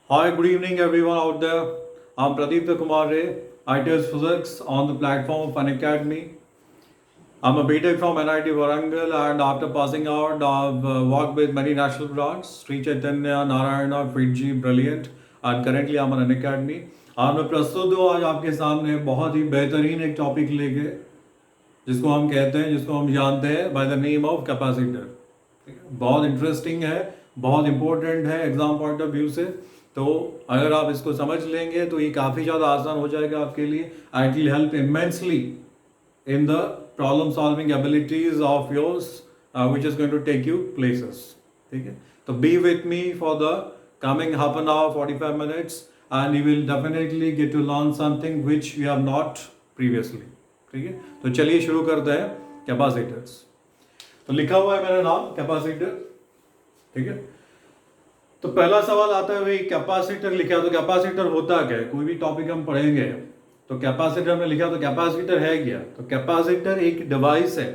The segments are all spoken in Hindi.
Hi, good evening everyone out there. I'm Pradeep Kumar Ray. I teach physics on the platform of Unacademy. I'm a BTech from NIT Warangal, and after passing out, I've worked with many national brands, Sri Chaitanya, Narayana, Fiji, Brilliant, and currently I'm on Unacademy. और मैं प्रस्तुत हूँ आज आपके सामने बहुत ही बेहतरीन एक टॉपिक लेके, जिसको हम जानते हैं by the name of capacitor. बहुत इंटरेस्टिंग है, बहुत इंपॉर्टेंट है एग्जाम पॉइंट ऑफ व्यू से। तो अगर आप इसको समझ लेंगे तो ये काफ़ी ज़्यादा आसान हो जाएगा आपके लिए। I will help immensely in the problem solving abilities of yours, which is going to take you places. ठीक है, तो be with me for the coming half an hour 45 minutes and you will definitely get to learn something which you have not previously. ठीक है, तो चलिए शुरू करते हैं। कैपेसिटर्स, तो लिखा हुआ है मेरा नाम कैपेसिटर। ठीक है, तो पहला सवाल आता है भाई कैपेसिटर लिखा, तो कैपेसिटर होता क्या है? कोई भी टॉपिक हम पढ़ेंगे तो कैपेसिटर में लिखा तो कैपेसिटर है क्या? तो कैपेसिटर एक डिवाइस है।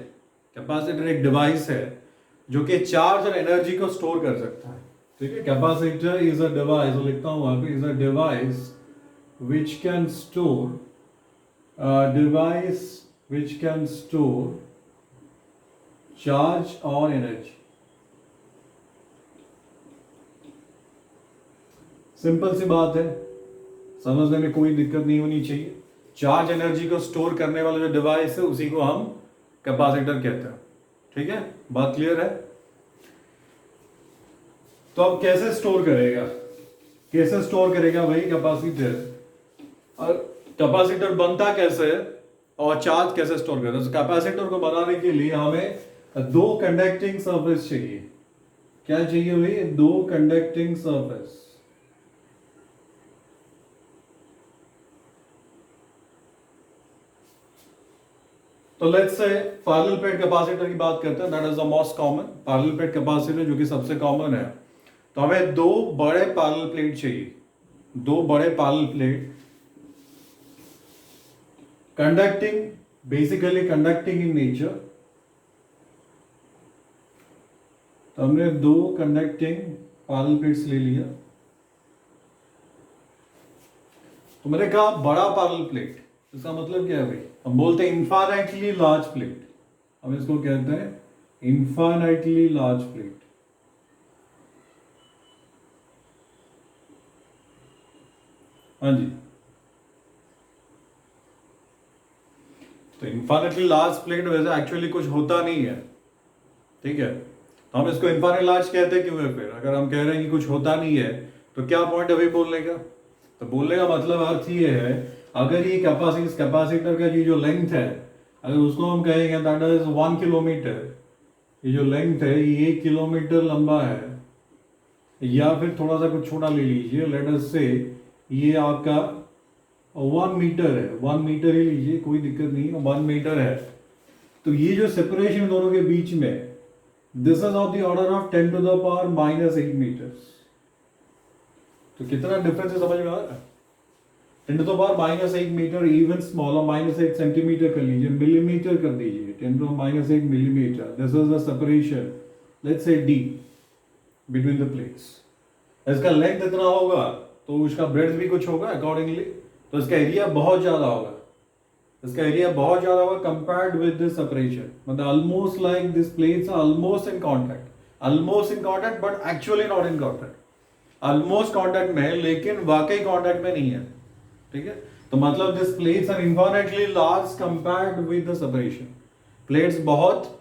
कैपेसिटर एक डिवाइस है जो कि चार्ज और एनर्जी को स्टोर कर सकता है। ठीक है, कैपेसिटर इज अ डिवाइस, लिखता हूं वहां पे, is a device which can store charge और एनर्जी। सिंपल सी बात है, समझने में कोई दिक्कत नहीं होनी चाहिए। चार्ज एनर्जी को स्टोर करने वाला जो डिवाइस है उसी को हम कैपेसिटर कहते हैं। ठीक है, बात क्लियर है? तो अब कैसे स्टोर करेगा, भाई कैपेसिटर? और कैपेसिटर बनता कैसे है और चार्ज कैसे स्टोर करता है? तो कैपेसिटर को बनाने के लिए हमें दो कंडक्टिंग सरफेस चाहिए। क्या चाहिए भाई? दो कंडक्टिंग सरफेस। तो let's say parallel plate capacitor की बात करते हैं, that is the most common parallel plate capacitor, जो कि सबसे कॉमन है। तो हमें दो बड़े पैरेलल प्लेट चाहिए, दो बड़े parallel plate conducting, basically conducting in nature. तो हमने दो कंडक्टिंग पैरेलल प्लेट्स ले लिया। तो मैंने कहा बड़ा पैरेलल प्लेट, इसका मतलब क्या है भाई? हम बोलते हैं इनफाइनाइटली लार्ज प्लेट, हम इसको कहते हैं इनफाइनाइटली लार्ज प्लेट। हाँ जी, तो इनफाइनाइटली लार्ज प्लेट वैसे एक्चुअली कुछ होता नहीं है। ठीक है, तो हम इसको इनफाइनाइट लार्ज कहते हैं क्यों है फिर? अगर हम कह रहे हैं कि कुछ होता नहीं है तो क्या पॉइंट अभी बोलने का? तो बोलने का मतलब अर्थ ये है, अगर ये कैपेसिटर का जो लेंथ है, अगर उसको हम कहेंगे दैट इज 1 किलोमीटर, ये जो लेंथ है ये 1 किलोमीटर लंबा है, या फिर थोड़ा सा कुछ छोटा ले लीजिए, लेट अस से ये आपका 1 मीटर है, 1 मीटर ही लीजिए, कोई दिक्कत नहीं, 1 मीटर है। तो ये जो सेपरेशन दोनों के बीच में, this is of the order of 10 to the power -8 metres. तो कितना डिफरेंस है, समझ में आ रहा है? 10 to the power -8 metre, even smaller -8 centimetre कर लीजिए, मिलीमीटर कर दीजिए, 10 to -8 millimetre. This is the separation, let's say d between the plates. इसका लेंथ इतना होगा तो इसका ब्रेड्थ भी कुछ होगा अकॉर्डिंगली, तो इसका एरिया बहुत ज्यादा होगा, कंपेयर्ड विद दिस सेपरेशन। मतलब almost like this plates are almost in contact, but actually not in contact. Almost contact में है लेकिन वाकई कांटेक्ट में नहीं है। ठीक है, तो मतलब this plates are infinitely large compared with the separation. Plates बहुत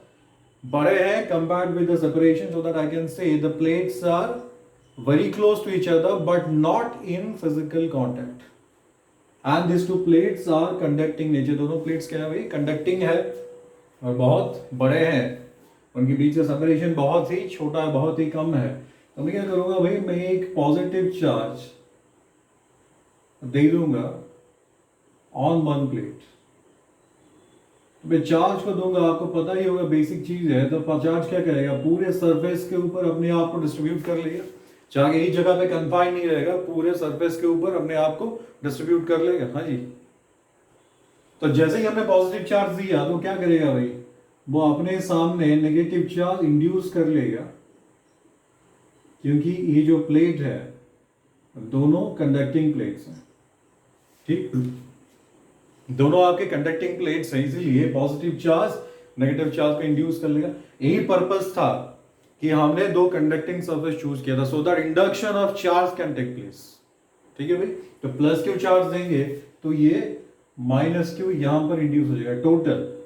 बड़े हैं compared with the separation, so that I can say the plates are very close to each other but not in physical contact, and these two plates are conducting nature। दोनों प्लेट्स क्या है भाई? कंडक्टिंग है और बहुत बड़े हैं, उनके बीच का सेपरेशन बहुत ही छोटा है, बहुत ही कम है। तो मैं क्या करूंगा भाई, मैं एक पॉजिटिव चार्ज दे दूंगा ऑन वन प्लेट। मैं चार्ज को दूंगा, आपको पता ही होगा, बेसिक चीज है। तो चार्ज क्या करेगा? पूरे सरफेस के ऊपर अपने आप को डिस्ट्रीब्यूट कर लेगा। चार्ज एक जगह पे कंफाइन नहीं रहेगा, पूरे सरफेस के ऊपर अपने आप को डिस्ट्रीब्यूट कर लेगा। हाँ जी, तो जैसे ही हमने पॉजिटिव चार्ज दिया तो क्या करेगा भाई? वो अपने सामने नेगेटिव चार्ज इंड्यूस कर लेगा, क्योंकि ये जो प्लेट है दोनों कंडक्टिंग प्लेट्स हैं, ठीक, दोनों आपके कंडक्टिंग प्लेट्स हैं, इसीलिए पॉजिटिव चार्ज नेगेटिव चार्ज को इंड्यूस कर लेगा। यही पर्पस था कि हमने दो कंडक्टिंग सरफेस चूज किया था, so that induction of charge can take place. ठीक है भाई, तो प्लस क्यू चार्ज देंगे तो ये माइनस क्यू यहां पर इंड्यूस हो जाएगा।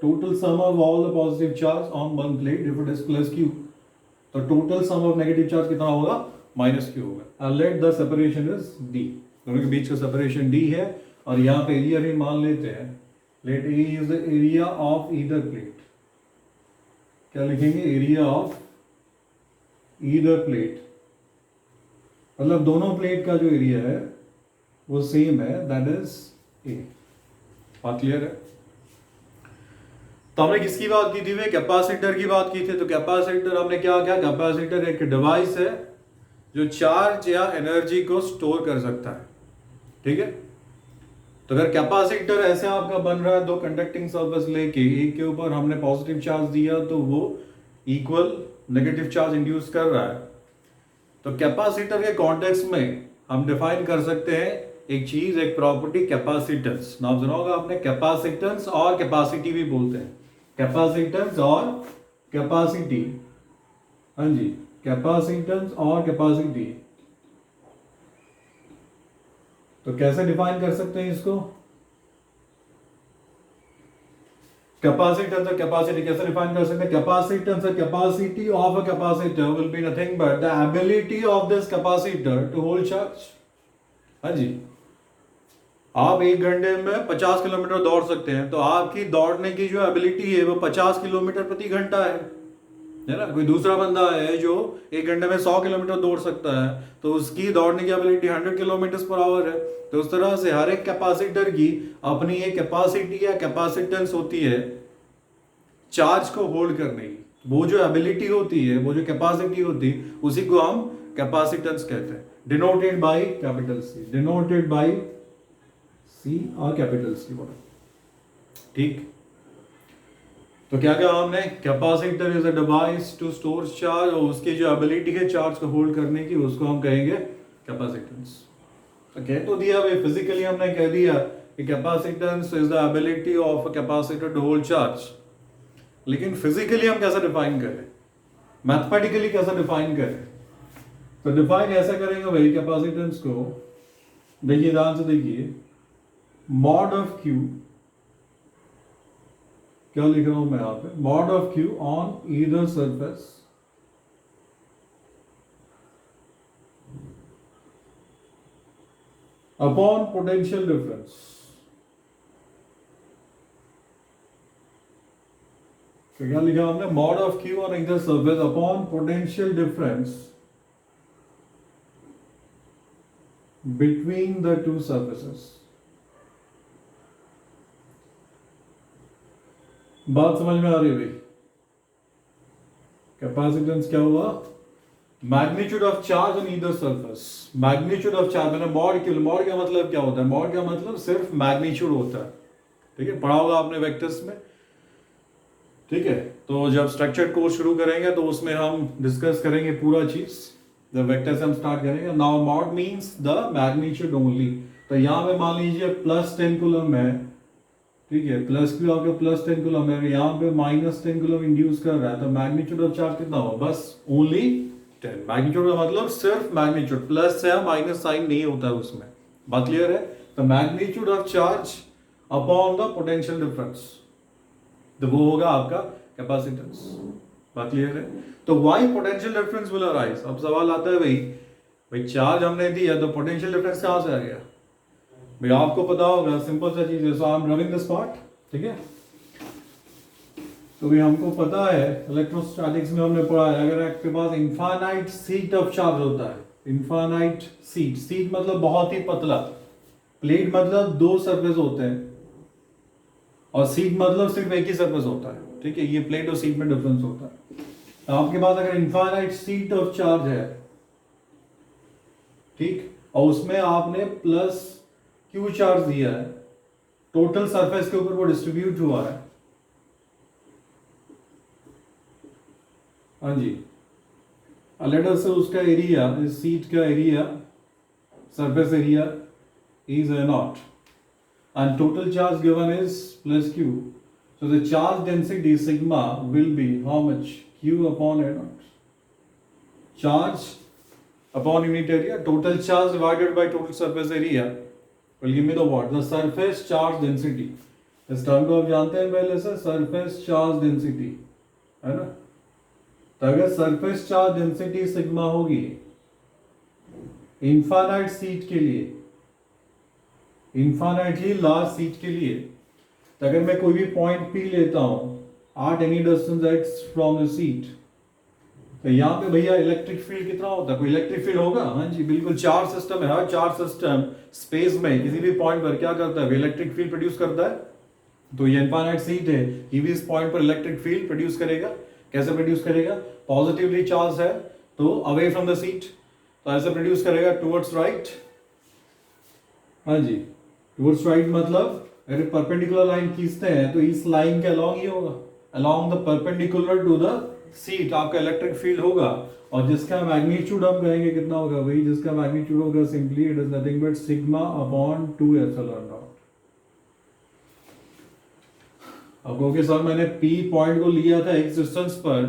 Total sum of all the positive charge on one plate if it is plus Q, तो total sum of negative charge कितना होगा, माइनस क्यू होगा। Let the separation is D, दोनों के बीच का सेपरेशन डी है, और यहाँ पे एरिया भी मान लेते हैं, let A is the area of either plate. क्या लिखेंगे, एरिया ऑफ ईदर प्लेट, मतलब दोनों प्लेट का जो एरिया है वो सेम है, दैट इज ए। बात क्लियर है? तो हमने किसकी बात की थी, वे कैपेसिटर की बात की थी। तो कैपेसिटर हमने क्या किया, कैपेसिटर एक डिवाइस है जो चार्ज या एनर्जी को स्टोर कर सकता है। ठीक है, तो अगर कैपेसिटर ऐसे आपका बन रहा है, दो कंडक्टिंग सरफेस लेके एक के ऊपर हमने पॉजिटिव चार्ज दिया तो वो इक्वल नेगेटिव चार्ज इंड्यूस कर रहा है, तो कैपेसिटर के कॉन्टेक्स्ट में हम डिफाइन कर सकते हैं एक चीज, एक प्रॉपर्टी, कैपेसिटेंस। नाम सुना होगा आपने, कैपेसिटेंस और कैपेसिटी भी बोलते हैं, कैपेसिटेंस और कैपेसिटी। हाँ जी, कैपेसिटेंस और कैपेसिटी। तो कैसे डिफाइन कर सकते हैं इसको, कैपेसिटेंस और कैपेसिटी कैसे डिफाइन कर सकते हैं? कैपेसिटेंस और capacity of a capacitor will be nothing but the ability of this capacitor to hold charge. हाँ जी, आप एक घंटे में 50 किलोमीटर दौड़ सकते हैं, तो आपकी दौड़ने की जो एबिलिटी है वो 50 किलोमीटर प्रति घंटा है ना। कोई दूसरा बंदा है जो एक घंटे में 100 किलोमीटर दौड़ सकता है, तो उसकी दौड़ने की एबिलिटी 100 किलोमीटर पर आवर है। तो उस तरह से हर एक कैपेसिटर की अपनी एक कैपेसिटी या कैपेसिटेंस होती है चार्ज को होल्ड करने की। वो जो एबिलिटी होती है, वो जो कैपेसिटी होती है, उसी को हम कैपेसिटेंस कहते हैं, denoted by capital C, denoted by C और कैपिटल सी बोला। ठीक, तो क्या कहा हमने, capacitor is a device to store charge, और उसकी जो एबिलिटी है चार्ज को होल्ड करने की, उसको हम कहेंगे कैपेसिटेंस। तो कह तो दिया भाई, फिजिकली हमने कह दिया कि capacitance is the ability of a capacitor to hold charge, लेकिन फिजिकली हम कैसे डिफाइन करें, मैथमेटिकली कैसे डिफाइन करें? तो डिफाइन ऐसा करेंगे भाई कैपेसिटेंस को, देखिए ध्यान से देखिए, मॉड ऑफ क्यू, क्या लिख रहा हूं मैं यहां पे, mod of Q on either surface upon potential difference. तो क्या लिखा हमने, mod of Q on either surface upon potential difference between the two surfaces. बात समझ में आ रही है भाई? कैपेसिटेंस क्या हुआ, magnitude of charge on either surface. Magnitude of charge मैंने मॉड क्यू, मॉड का मतलब क्या होता है, मॉड का मतलब सिर्फ मैग्नीट्यूड होता है। ठीक है, पढ़ा होगा आपने वेक्टर्स में। ठीक है, तो जब स्ट्रक्चर्ड कोर्स शुरू करेंगे तो उसमें हम डिस्कस करेंगे पूरा चीज, जब वेक्टर से हम स्टार्ट करेंगे। Now mod means the magnitude only. तो यहां पे मान लीजिए प्लस 10 कूलम है, ठीक है, प्लस क्यू आपके प्लस 10 कूलम है, यहाँ पे माइनस 10 कूलम इंड्यूस कर रहा है, तो मैग्नीट्यूड ऑफ चार्ज कितना होगा, बस ओनली 10। मैग्नीट्यूड का मतलब सिर्फ मैग्नीट्यूड, प्लस या माइनस साइन नहीं होता है उसमें। बात क्लियर है? तो magnitude of charge upon the potential difference, तो वो होगा आपका कैपेसिटेंस। बात क्लियर है? तो why potential difference will arise. अब सवाल आता है भाई चार्ज हमने दिया तो पोटेंशियल डिफरेंस कहां से आ गया? भाई आपको पता होगा, सिंपल सा चीज है, so I am raving this part. ठीक है, तो भाई हमको पता है इलेक्ट्रोस्टैटिक्स में हमने पढ़ा है, अगर आपके पास इनफाइनाइट सीट ऑफ चार्ज होता है, इनफाइनाइट सीट, सीट मतलब बहुत ही पतला, प्लेट मतलब दो सरफेस होते हैं, और सीट मतलब सिर्फ एक ही सरफेस होता है। ठीक है, ये प्लेट और सीट में डिफरेंस होता है। तो आपके पास अगर इनफाइनाइट सीट ऑफ चार्ज है, ठीक, और उसमें आपने प्लस क्यू चार्ज दिया है, टोटल सरफेस के ऊपर वो डिस्ट्रीब्यूट हुआ है। हाँ जी, लेटर से उसका एरिया, इस सीट का area surface area is a naught, and total charge given is plus q. So the charge density sigma will be how much? Q upon a naught. Charge upon unit area, total charge divided by total surface area will give me the what? The surface charge density. इस टर्म को आप जानते हैं पहले से, सरफेस चार्ज डेंसिटी है ना. तो अगर सरफेस चार्ज डेंसिटी सिग्मा होगी इनफाइनाइट सीट के लिए, इनफाइनाइटली लार्ज सीट के लिए, तो अगर मैं कोई भी पॉइंट पी लेता हूं at any distance x from the seat, तो यहाँ पे भैया इलेक्ट्रिक फील्ड कितना होता है? कोई इलेक्ट्रिक फील्ड होगा? हाँ जी बिल्कुल. चार्ज सिस्टम है, हर चार्ज सिस्टम स्पेस में किसी भी पॉइंट पर क्या करता है? इलेक्ट्रिक फील्ड प्रोड्यूस करता है. तो ये इनफाइनाइट सीट है, ये भी इस पॉइंट पर इलेक्ट्रिक फील्ड प्रोड्यूस करेगा. कैसे प्रोड्यूस करेगा? पॉजिटिवली चार्ज है तो अवे फ्रॉम द सीट, तो ऐसे प्रोड्यूस करेगा टुवर्ड्स राइट. हाँ जी, टुवर्ड्स राइट मतलब अगर परपेंडिकुलर लाइन खींचते हैं तो इस लाइन के अलोंग ही होगा, along the perpendicular to the sheet आपका इलेक्ट्रिक फील्ड होगा. और जिसका मैग्नीट्यूड हम कहेंगे कितना होगा भाई? जिसका मैग्नीट्यूड होगा simply it is nothing but sigma upon 2 epsilon not. अब क्योंकि सर मैंने P पॉइंट को लिया था x डिस्टेंस पर,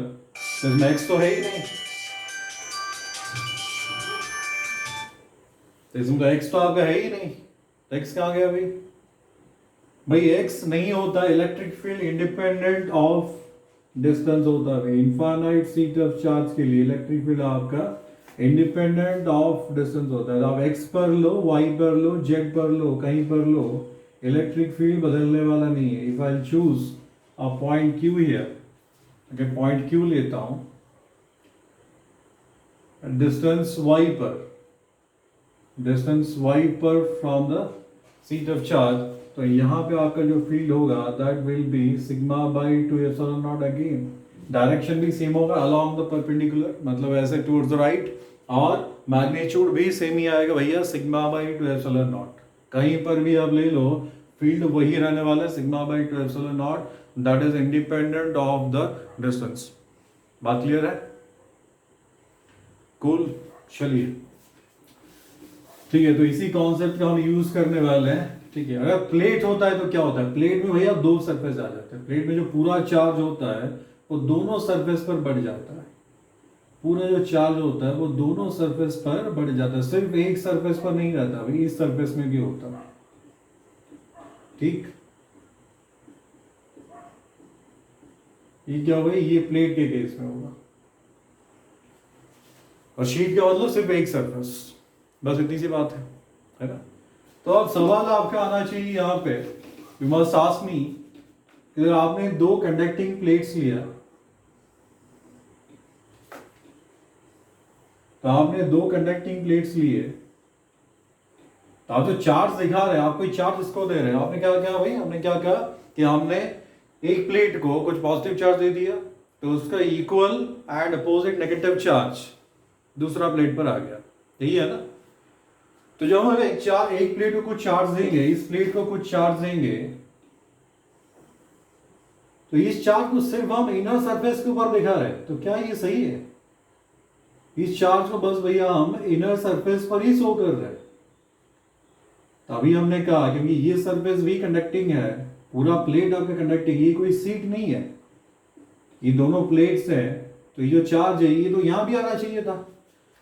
तो इसमें x तो है ही नहीं, तो इसमें तो x तो आपका है ही नहीं. तो x कहाँ गया भाई? भाई x नहीं होता electric field independent of distance होता है. इनफाइनाइट सीट ऑफ चार्ज के लिए इलेक्ट्रिक फील्ड आपका इंडिपेंडेंट ऑफ डिस्टेंस होता है. आप x पर लो, y पर लो, z पर लो, कहीं पर लो, इलेक्ट्रिक फील्ड बदलने वाला नहीं है. If I choose a point Q here, अगर पॉइंट Q लेता हूं डिस्टेंस y पर, डिस्टेंस y पर from the seat of charge, तो यहां पे आपका जो फील्ड होगा that will be sigma by 2 epsilon not. Again direction भी सेम होगा अलोंग द परपेंडिकुलर, मतलब ऐसे टुवर्ड्स द राइट, और मैग्नीट्यूड भी सेम ही आएगा भैया, सिग्मा बाई 2 एप्सिलॉन नॉट. कहीं पर भी आप ले लो फील्ड वही रहने वाला है, sigma by 2 epsilon not, that is independent of the distance. बात क्लियर है? कूल. चलिए ठीक है, तो इसी कॉन्सेप्ट का हम यूज करने वाले हैं. ठीक है, अगर प्लेट होता है तो क्या होता है? प्लेट में भैया दो सरफेस आ जाते हैं. प्लेट में जो पूरा चार्ज होता है वो दोनों सरफेस पर बढ़ जाता है. पूरा जो चार्ज होता है वो दोनों सरफेस पर बढ़ जाता है, सिर्फ एक सरफेस पर नहीं रहता भाई, इस सरफेस में भी होता है. ठीक, ये क्या होगा? ये प्लेट के केस में होगा, और शीट का मतलब सिर्फ एक सरफेस. बस इतनी सी बात है ना? तो अब सवाल आपका आना चाहिए यहाँ पे, यू मस्ट आस्क मी, अगर आपने दो कंडक्टिंग प्लेट्स लिया, तो आपने दो कंडक्टिंग प्लेट्स लिए, तो आप जो चार्ज दिखा रहे हैं, आप कोई चार्ज इसको दे रहे हैं. आपने क्या किया भाई? हमने क्या कहा कि हमने एक प्लेट को कुछ पॉजिटिव चार्ज दे दिया, तो उसका equal and opposite negative charge दूसरा प्लेट पर आ गया. यही है ना? तो जब हम एक प्लेट को कुछ चार्ज देंगे, इस प्लेट को कुछ चार्ज देंगे, तो इस चार्ज को सिर्फ हम इनर सरफेस के ऊपर दिखा रहे हैं, तो क्या ये सही है? इस चार्ज को बस भैया हम इनर सरफेस पर ही शो कर रहे हैं. तभी हमने कहा क्योंकि ये सरफेस भी कंडक्टिंग है, पूरा प्लेट आपका कंडक्टिंग, ये कोई सीट नहीं है, ये दोनों प्लेट्स हैं, तो ये जो चार्ज है ये तो यहां भी आना चाहिए था.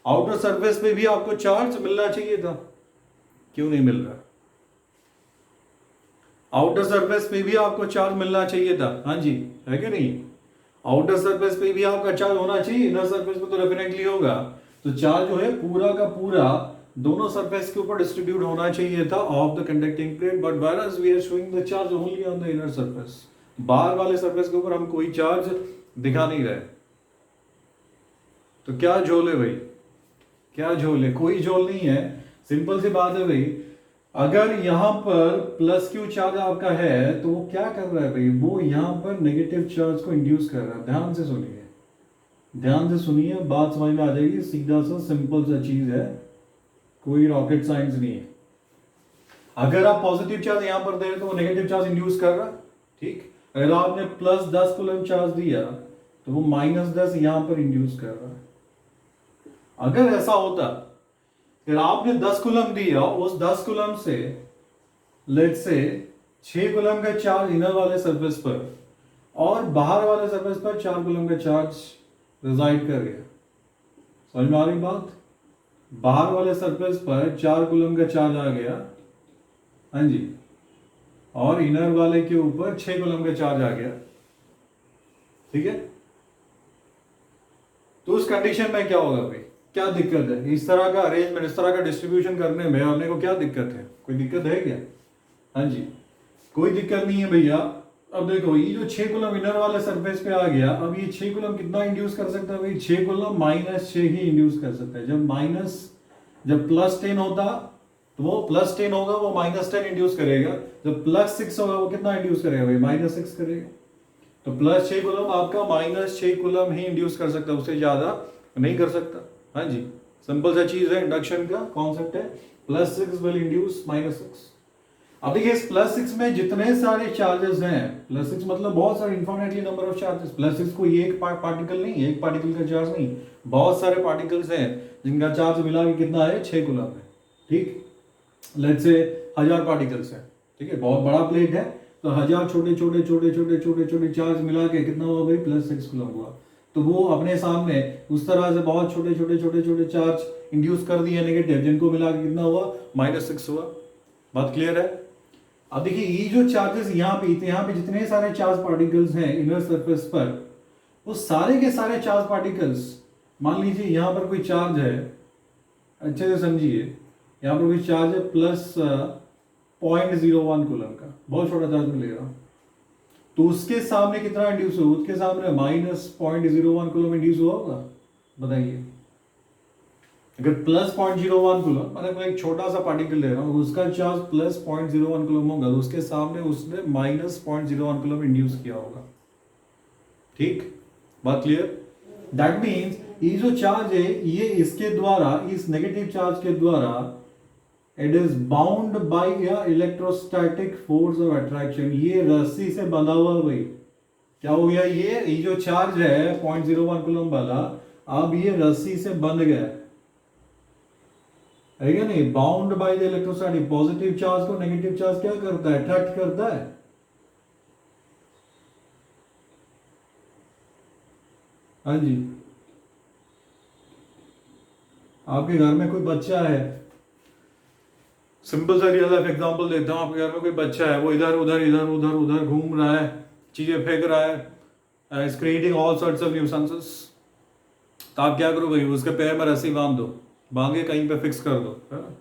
आउटर सरफेस पे भी आपको चार्ज मिलना चाहिए था, क्यों नहीं मिल रहा? आउटर सरफेस पे भी आपको चार्ज मिलना चाहिए था. हाँ जी, है कि नहीं? आउटर सरफेस पे भी आपका चार्ज होना चाहिए, इनर सरफेस पे तो डेफिनेटली होगा. तो चार्ज जो है पूरा का पूरा दोनों सरफेस के ऊपर डिस्ट्रीब्यूट होना चाहिए था of the conducting plate, but whereas we are showing the charge only on the inner surface. बाहर वाले सरफेस के ऊपर हम कोई चार्ज दिखा नहीं रहे. तो क्या झोल है भाई? क्या झोल है? कोई झोल नहीं है. सिंपल सी बात है भाई, अगर यहां पर प्लस क्यू चार्ज आपका है तो वो क्या कर रहा है भाई? वो यहां पर नेगेटिव चार्ज को इंड्यूस कर रहा है. ध्यान से सुनिए, ध्यान से सुनिए, बात समझ में आ जाएगी. सीधा सा सिंपल सा चीज है, कोई रॉकेट साइंस नहीं है. अगर आप पॉजिटिव चार्ज यहां पर दे रहे तो वो नेगेटिव चार्ज इंड्यूस कर रहा है. ठीक, अगर आपने प्लस 10 कूलम चार्ज दिया तो वो -10 यहां पर इंड्यूस कर रहा है. अगर ऐसा होता फिर आपने 10 कूलम दिया, उस 10 कूलम से लेट्स से 6 कूलम का चार्ज इनर वाले सरफेस पर और बाहर वाले सरफेस पर 4 कूलम का चार्ज रिजाइड कर गया। समझ में आ रही बात? बाहर वाले सरफेस पर 4 कूलम का चार्ज आ गया, हाँ जी, और इनर वाले के ऊपर 6 कूलम का चार्ज आ गया, ठीक है। तो उस कंडीशन में क्या होगा भाई, क्या दिक्कत है इस तरह का अरेंजमेंट, इस तरह का डिस्ट्रीब्यूशन करने में अपने को क्या दिक्कत है? कोई दिक्कत है क्या? हाँ जी, कोई दिक्कत नहीं है भैया। अब देखो ये जो 6 कूलम इनर वाले सरफेस पे आ गया, अब ये 6 कूलम कितना इंड्यूस कर सकता है भाई? 6 कूलम -6 ही इंड्यूस कर सकता है। जब +10 होता तो वो +10 होगा, वो -10 इंड्यूस करेगा। जब +6 होगा वो कितना इंड्यूस करेगा भाई? -6 करेगा। तो +6 कूलम आपका -6 कूलम ही इंड्यूस कर सकता है, उससे ज्यादा नहीं कर सकता। हाँ जी, सिंपल सा चीज है, इंडक्शन का कॉन्सेप्ट है। +6 विल इंड्यूस -6। अब देखिए इस +6 में जितने सारे चार्जेस हैं, +6 मतलब बहुत सारे इन्फिनिटली नंबर ऑफ चार्जेस। +6 को एक पार्टिकल नहीं, एक पार्टिकल का चार्ज नहीं, बहुत सारे पार्टिकल्स हैं जिनका चार्ज मिला के कितना है? 6 कूलम है, ठीक। लेट्स से 1000 पार्टिकल्स है, ठीक है, बहुत बड़ा प्लेट है, तो 1000 छोटे छोटे छोटे छोटे छोटे छोटे चार्ज मिला के कितना हुआ भाई? +6 कूलम हुआ। तो वो अपने सामने उस तरह से बहुत छोटे छोटे छोटे छोटे चार्ज इंड्यूस कर दिए नेगेटिव, जिनको मिला के कितना हुआ? -6 हुआ। बात क्लियर है? अब देखिए ये जो चार्जेस यहाँ पे जितने सारे चार्ज पार्टिकल्स हैं इनर सरफेस पर, वो सारे के सारे चार्ज पार्टिकल्स, मान लीजिए यहाँ पर कोई चार्ज है, अच्छे से समझिए, यहाँ पर कोई चार्ज है +0.01 कूलम का, बहुत छोटा चार्ज मिलेगा। तो उसके सामने कितना इंड्यूस हुआ? उसके सामने -0.01 कूलम इंड्यूस हुआ होगा, बताइए। अगर +0.01 कूलम, मतलब मैं एक छोटा सा पार्टिकल ले रहा हूँ, उसका चार्ज +0.01 कूलम होगा, तो उसके सामने उसने -0.01 कूलम इंड्यूस किया होगा, ठीक। बात क्लियर? दैट मीन्स ये जो चार्ज है, ये इसके द्वारा, इस नेगेटिव चार्ज के द्वारा, it is bound by electrostatic force of attraction. ये रस्सी से बंधा हुआ है भाई। क्या हो गया? ये जो चार्ज है 0.01 कूलम वाला, अब ये रस्सी से बंध गया है क्या नहीं? Bound by the electrostatic. Positive charge को नेगेटिव चार्ज क्या करता है? अट्रैक्ट करता है। हाँ जी, आपके घर में कोई बच्चा है, सिंपल सा रियल लाइफ एग्जांपल देता हूँ। आपके घर में कोई बच्चा है, वो इधर उधर इधर उधर उधर घूम रहा है, चीजें फेंक रहा है, is creating all sorts of nuisances. तो आप क्या करो भाई? उसके पैर में रस्सी बांध दो, बांध के कहीं पे फिक्स कर दो, है ना?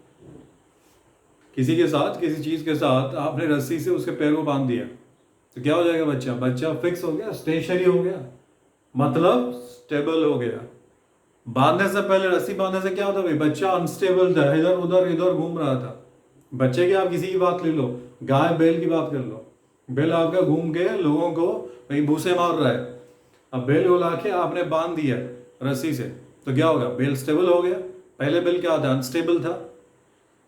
किसी के साथ, किसी चीज के साथ आपने रस्सी से उसके पैर को बांध दिया, तो क्या हो जाएगा? बच्चा फिक्स हो गया, स्टेशनरी हो गया, मतलब स्टेबल हो गया। बांधने से पहले, रस्सी बांधने से क्या होता भाई? बच्चा अनस्टेबल था, इधर उधर घूम रहा था। बच्चे की आप किसी की बात ले लो, गाय बैल की बात कर लो, बैल आपका घूम के लोगों को भाई भूसे मार रहा है। अब बैल को लाके आपने बांध दिया रस्सी से, तो क्या होगा? बैल स्टेबल हो गया। पहले बैल क्या था? अनस्टेबल था।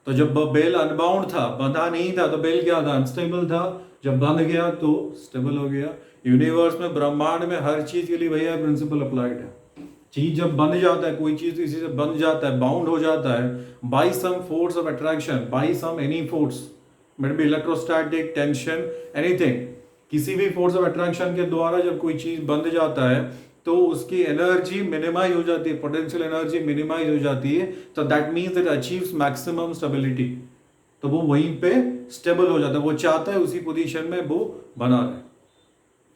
तो जब बैल अनबाउंड था, बंधा नहीं था, तो बैल क्या था? अनस्टेबल था। जब बंध गया तो स्टेबल हो गया। यूनिवर्स में, ब्रह्मांड में हर चीज के लिए भैया प्रिंसिपल अप्लाइड है। चीज जब बंध जाता है, कोई चीज किसी से बंध जाता है, बाउंड हो जाता है by some force of attraction, by some any force, might be electrostatic, tension, anything, किसी भी फोर्स ऑफ अट्रैक्शन के द्वारा जब कोई चीज बंध जाता है तो उसकी एनर्जी मिनिमाइज हो जाती है, पोटेंशियल एनर्जी मिनिमाइज हो जाती है। तो that means that achieves maximum stability. तो वो वहीं पे स्टेबल हो जाता है, वो चाहता है उसी पोजीशन में वो बना रहे।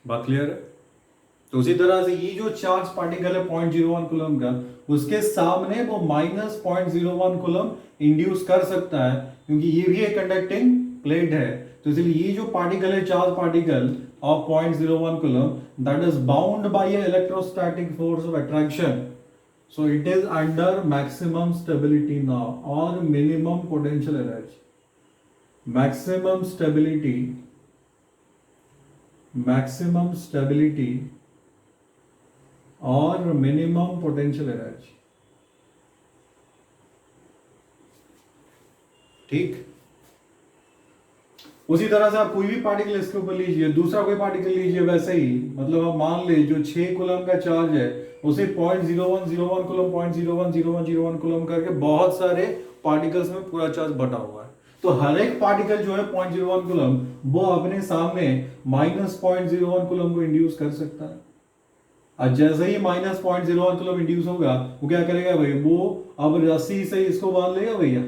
बात क्लियर है? तो उसी तरह से ये जो चार्ज पार्टिकल है 0.01 कूलम का, उसके सामने वो -0.01 कूलम इंड्यूस कर सकता है, क्योंकि ये भी एक कंडक्टिंग प्लेट है। तो इसलिए ये जो पार्टिकल है, charge particle of 0.01 coulomb, that is bound by a electrostatic force of attraction, so it is under maximum stability now, or minimum potential energy. Maximum stability or minimum potential energy, ठीक। उसी तरह से आप कोई भी पार्टिकल इसके ऊपर लीजिए, दूसरा कोई पार्टिकल लीजिए, वैसे ही मतलब आप मान ले जो 6 कूलम का चार्ज है उसे 0.0101 कूलम 0.010101 कूलम करके बहुत सारे पार्टिकल्स में पूरा चार्ज बटा हुआ है। तो हर एक पार्टिकल जो है 0.01 कूलम वो अपने सामने -0.01 कूलम को इंड्यूस कर सकता है। और जैसे ही -0.01 कूलम इंड्यूस होगा वो क्या करेगा भाई, वो अब रस्सी से इसको बांध लेगा भैया।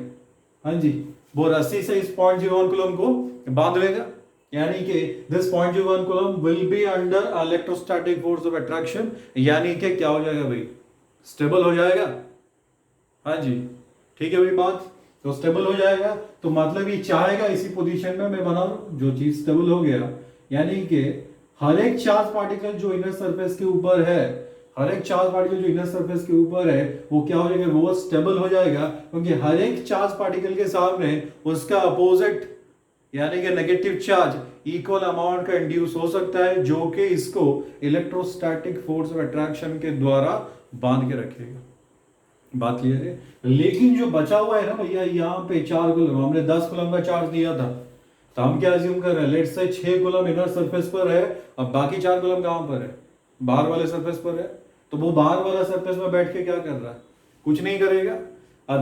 हाँ जी, वो रस्सी से इस 0.01 कूलम को बांध लेगा, यानी कि this 0.01 coulomb will be under electrostatic force of attraction, यानी कि क्या हो जाएगा भाई, स्टेबल हो जाएगा। हाँ जी, ठीक है भाई बात, तो स्टेबल हो जाएगा तो मतलब ये चाहेगा इसी पोजीशन में मैं बना लूं, जो चीज स्टेबल हो गया, यानी कि हर एक चार्ज पार्टिकल जो इनर सरफेस के ऊपर है, हर एक चार्ज पार्टिकल जो इनर सरफेस के ऊपर है वो क्या हो जाएगा, वो स्टेबल हो जाएगा, क्योंकि हर एक चार्ज पार्टिकल के सामने उसका अपोजिट यानी कि नेगेटिव चार्ज इक्वल अमाउंट का इंड्यूस हो सकता है, जो कि इसको इलेक्ट्रोस्टैटिक फोर्स ऑफ अट्रैक्शन के द्वारा बांध के रखेगा। बात क्लियर है। लेकिन जो बचा हुआ है ना भैया, यहाँ पे 4 कूलम, हमने 10 कूलम का चार्ज दिया था, तो हम क्या अज्यूम कर रहे हैं, let's say 6 coulomb inner surface पर है और बाकी 4 कूलम कहां पर है, बाहर वाले सरफेस पर है। तो वो बाहर वाला सरफेस में बैठ के क्या कर रहा है, कुछ नहीं करेगा।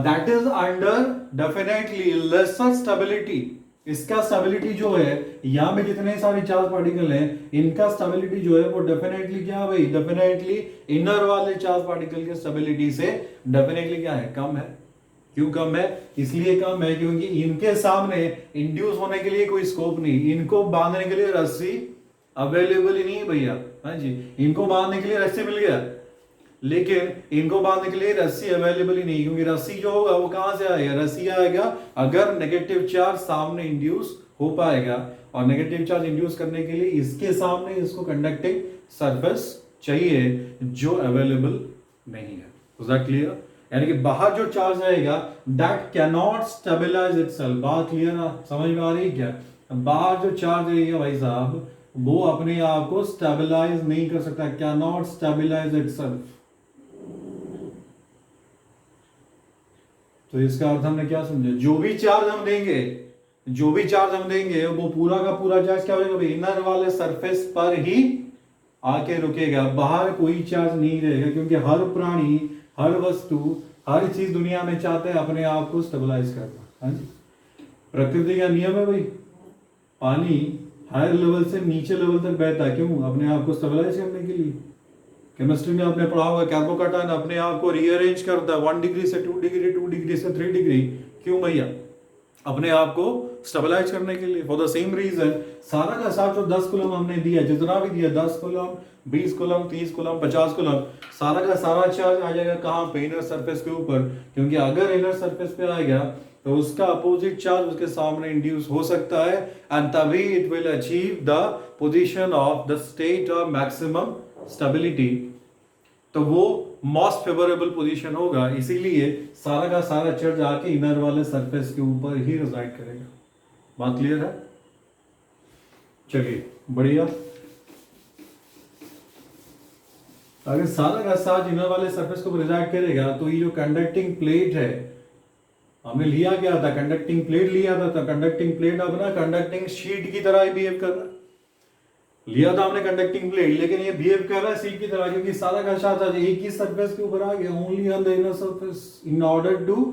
That is under definitely lesser stability. इसका स्टेबिलिटी जो है, यहां में जितने सारे चार्ज पार्टिकल हैं इनका स्टेबिलिटी जो है वो डेफिनेटली क्या है भाई, डेफिनेटली इनर वाले चार्ज पार्टिकल के स्टेबिलिटी से डेफिनेटली क्या है, कम है। क्यों कम है, इसलिए कम है क्योंकि इनके सामने इंड्यूस होने के लिए कोई स्कोप नहीं, इनको बांधने के लिए रस्सी अवेलेबल ही नहीं है भैया। हाँ जी, इनको बांधने के लिए रस्सी मिल गया, लेकिन इनको बांधने के लिए रस्सी अवेलेबल ही नहीं, क्योंकि रस्सी जो होगा वो कहां से आएगा, रस्सी आएगा अगर नेगेटिव चार्ज सामने इंड्यूस हो पाएगा, और नेगेटिव चार्ज इंड्यूस करने के लिए इसके सामने इसको कंडक्टिंग सरफेस चाहिए जो अवेलेबल नहीं है। Is that clear? यानी कि बाहर जो चार्ज आएगा that cannot stabilise itself. बात क्लियर ना, समझ में आ रही है क्या? बाहर जो चार्ज रहेगा भाई साहब वो अपने आप को स्टेबलाइज नहीं कर सकता, कैन नॉट स्टेबलाइज इटसेल्फ। तो इसका अर्थ हमने क्या समझा, जो भी चार्ज हम देंगे, जो भी चार्ज हम देंगे वो पूरा का पूरा चार्ज क्या होगा भाई, इनर वाले सरफेस पर ही आके रुकेगा, बाहर कोई चार्ज नहीं रहेगा, क्योंकि हर प्राणी, हर वस्तु, हर चीज दुनिया में चाहते हैं अपने आप को स्टेबलाइज करना। हाँ जी, प्रकृति का नियम है भाई, पानी हायर लेवल से नीचे लेवल तक बहता है, क्यों? अपने आप को स्टेबलाइज करने के लिए। केमिस्ट्री में आपने पढ़ा होगा कार्बोकैटायन अपने आप को रीअरेंज करता है 1 डिग्री से 2 डिग्री, 2 डिग्री से 3 डिग्री। क्यों भैया? अपने आप को स्टेबलाइज करने के लिए। फॉर द सेम रीजन सारा का सारा जो 10 कूलम हमने दिया, जितना भी दिया 10 कूलम, 20 कूलम, 30 कूलम, 50 कूलम, सारा का सारा चार्ज आ जाएगा कहां पे, इनर सरफेस के ऊपर, क्योंकि अगर इनर सरफेस पे आएगा तो उसका अपोजिट चार्ज उसके सामने इंड्यूस हो सकता है, एंड तभी it will achieve the position of the state of maximum stability. तो वो मोस्ट फेवरेबल पोजीशन होगा, इसीलिए सारा का सारा चार्ज आके इनर वाले सरफेस के ऊपर ही रिजाइड करेगा। बात क्लियर है? चलिए बढ़िया। अगर सारा का सारा इनर वाले सरफेस को रिजाइड करेगा तो ये जो कंडक्टिंग प्लेट है, हमने लिया क्या था, कंडक्टिंग प्लेट लिया था, तो कंडक्टिंग प्लेट अब ना कंडक्टिंग शीट की तरह ही बिहेव कर रहा है। लिया था हमने कंडक्टिंग प्लेट, लेकिन ये बिहेव कर रहा है शीट की तरह, क्योंकि सारा का सारा एक ही सरफेस के ऊपर आ गया, only on the inner surface, in order to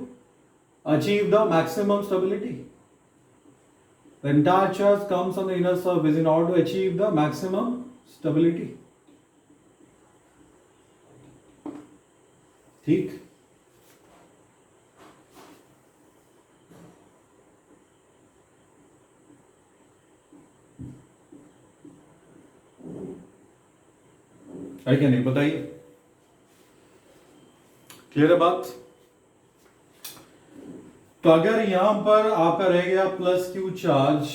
achieve the maximum stability. The entire charge comes on the inner surface in order to achieve the maximum stability. ठीक? है क्या नहीं, बताइए। क्लियर है बात? तो अगर यहां पर आपका रह गया plus Q charge,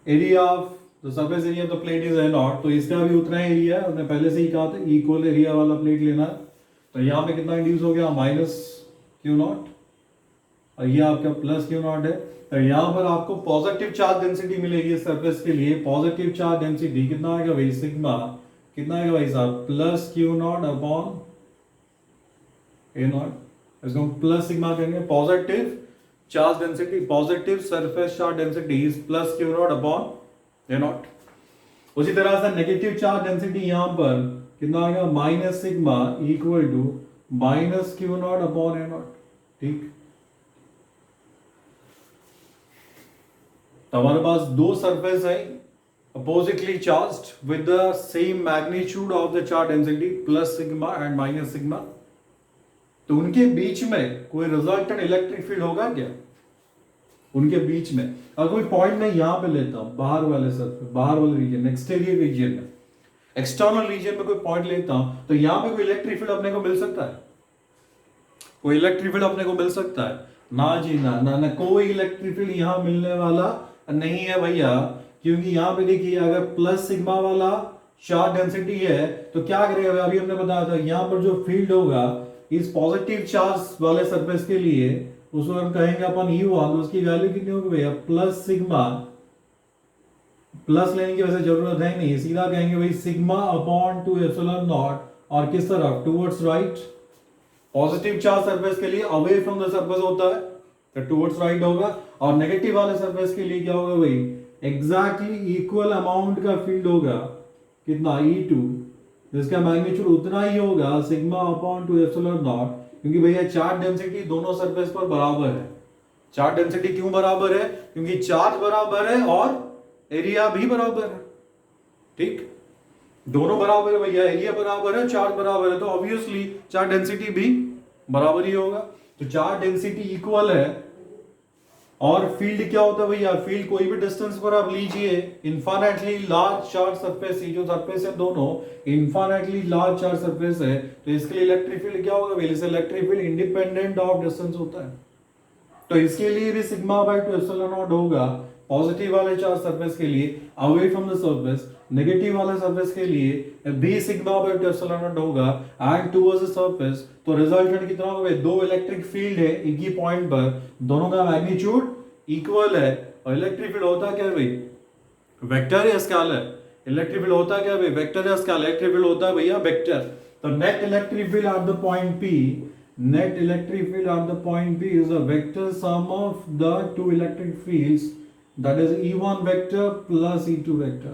area of the surface area तो प्लेट इज ए नॉट, तो इसका भी उतना ही एरिया है, हमने पहले से ही कहा था इक्वल एरिया वाला प्लेट लेना है। तो यहां पे कितना इंड्यूस हो गया, माइनस क्यू नॉट, और ये आपका प्लस क्यू नॉट है। तो यहां पर आपको पॉजिटिव चार्ज डेंसिटी मिलेगी सरफेस के लिए। पॉजिटिव चार्ज डेंसिटी कितना आएगा भाई, सिग्मा कितना आएगा भाई साहब, plus Q naught upon A not. इसको हम प्लस सिग्मा कहेंगे। Positive charge density, positive surface charge density is plus Q naught upon A not. उसी तरह से नेगेटिव चार्ज डेंसिटी यहां पर कितना आएगा, minus sigma equal to minus Q naught upon A naught. ठीक, तो हमारे पास दो सरफेस है oppositely charged with the same magnitude of the charge density plus sigma and minus sigma. तो उनके बीच में कोई रिजल्टेंट इलेक्ट्रिक फील्ड होगा क्या? उनके बीच में अगर कोई पॉइंट मैं यहां पे लेता हूं, बाहर वाले सरफेस, बाहर वाले रीजन, एक्सटीरियर रीजन में, एक्सटर्नल रीजन में कोई पॉइंट लेता हूं, तो यहां पे कोई इलेक्ट्रिक फील्ड अपने को मिल सकता है? कोई इलेक्ट्रिक फील्ड अपने को मिल सकता है? ना जी ना, ना कोई इलेक्ट्रिक फील्ड यहां मिलने वाला नहीं है भैया, क्योंकि यहां पे देखिए अगर प्लस सिग्मा वाला चार्ज डेंसिटी है तो क्या करेगा, अभी हमने बताया था यहां पर जो फील्ड होगा इस पॉजिटिव चार्ज वाले सरफेस के लिए उसको हम कहेंगे अपन U1, तो उसकी वैल्यू कितनी होगी भैया, प्लस सिग्मा, प्लस लेने की वैसे जरूरत है नहीं, सीधा कहेंगे भाई सिग्मा अपॉन 2 एप्सिलॉन नॉट, और किस तरफ, towards right. Positive charge surface के लिए अवे फ्रॉम द सरफेस होता है तो टुवर्ड्स राइट होगा, और नेगेटिव वाले सरफेस के लिए क्या होगा भाई, एग्जैक्टली इक्वल अमाउंट का फील्ड होगा, कितना, E2, जिसका मैग्नीट्यूड उतना ही होगा सिग्मा अपॉन 2 एप्सिलॉन नॉट, क्योंकि भैया चार्ज डेंसिटी दोनों सरफेस पर बराबर है। चार्ज डेंसिटी क्यों बराबर है, क्योंकि चार्ज बराबर है और एरिया भी बराबर है। ठीक, दोनों बराबर है भैया, एरिया बराबर है, चार्ज बराबर है, तो ऑब्वियसली चार्ज डेंसिटी भी बराबर ही होगा। तो चार्ज डेंसिटी इक्वल है, और फील्ड क्या होता है भैया, फील्ड कोई भी डिस्टेंस पर आप लीजिए, इनफाइनाइटली लार्ज चार्ज सरफेस, ये जो सरफेस है दोनों इनफाइनाइटली लार्ज चार्ज सरफेस है, तो इसके लिए इलेक्ट्रिक फील्ड क्या होगा भैया, इससे electric field independent of distance होता है, तो इसके लिए भी सिग्मा बाय 2 एप्सिलॉन नॉट होगा पॉजिटिव वाले चार्ज सरफेस के लिए away from the surface, negative वाले सरफेस के लिए भी सिग्मा बाय 2 एप्सिलॉन नॉट होगा एंड टुवर्ड्स द सरफेस। तो रिजल्टेंट कितना होगा, दो इलेक्ट्रिक फील्ड है एक ही पॉइंट पर, दोनों का मैग्नीट्यूड इक्वल है, और इलेक्ट्रिक फील्ड होता क्या है भाई, वेक्टर या स्केलर? इलेक्ट्रिक फील्ड होता क्या है भाई, वेक्टर या स्केलर? इलेक्ट्रिक फील्ड होता है भैया वेक्टर। तो net electric field at the point P, net electric field at the point P is a vector sum of the two electric fields, that is E1 vector plus E2 vector।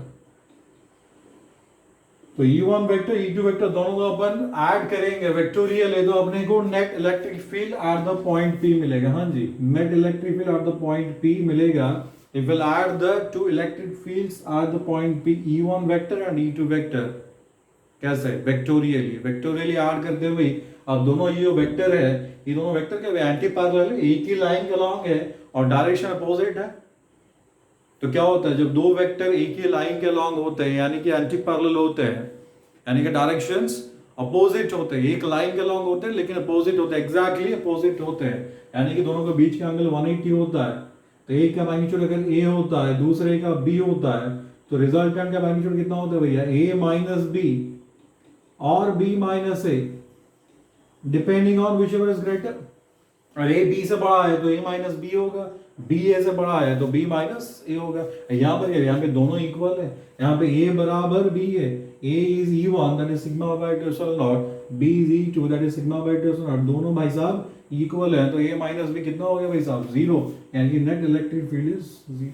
तो E1 वेक्टर E2 वेक्टर दोनों को अपन ऐड करेंगे, वेक्टोरियल है, तो अपने को net electric field at the point P मिलेगा। हाँ जी, net electric field at the point P मिलेगा if we'll add the two electric fields at the point P, E1 vector and E2 vector। कैसे, वेक्टोरियली, वेक्टोरियली ऐड करते हुए अब दोनों ये जो वेक्टर है, ये दोनों वेक्टर क्या एंटी पैरेलल है, एक ही लाइन के अलॉन्ग है और डायरेक्शन अपोजिट है। तो क्या होता है, जब दो वेक्टर एक ही लाइन के अलॉन्ग होते हैं यानी कि एंटी पैरेलल होते हैं, यानी कि डायरेक्शंस अपोजिट होते हैं, एक लाइन के अलॉन्ग होते हैं लेकिन अपोजिट होते हैं, एग्जैक्टली अपोजिट होते हैं, यानी कि दोनों के बीच का एंगल 180 होता है। तो एक का मैग्नीट्यूड अगर A होता है, दूसरे का B होता है, तो रिजल्टेंट का मैग्नीट्यूड कितना होता है भैया, A माइनस B और B minus A, depending on which ever is greater. और A B से बड़ा है तो A माइनस B होगा, B A से बड़ा है तो B माइनस A होगा। यहाँ पे दोनों इक्वल है, यहाँ पे A बराबर B है, A is E1 that is sigma by 2 epsilon naught, B is E2 that is sigma by 2 epsilon naught, दोनों भाई साहब इक्वल है, तो A माइनस B कितना हो गया भाई साहब, 0, यानी कि net electric field is 0।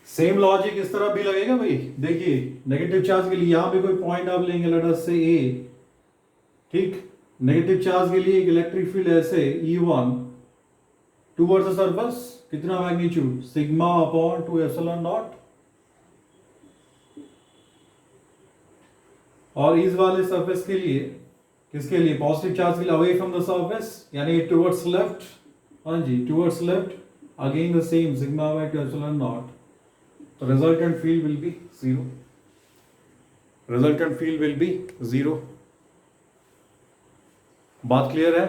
Same logic इस तरह भी लगेगा भाई, देखिए नेगेटिव चार्ज के लिए यहाँ पे कोई पॉइंट आप लेंगे, लेट अस से A, ठीक, नेगेटिव चार्ज के लिए एक इलेक्ट्रिक फील्ड ऐसे E1 टुवर्ड्स द सरफेस, कितना magnitude, sigma upon 2 epsilon not, और इस वाले सरफेस के लिए, किसके लिए, पॉजिटिव चार्ज के लिए अवे फ्रॉम द सरफेस, यानी टुवर्ड्स लेफ्ट, हाँ जी towards left, again the same sigma by 2 epsilon naught. तो resultant field will be 0, resultant field will be 0। बात क्लियर है?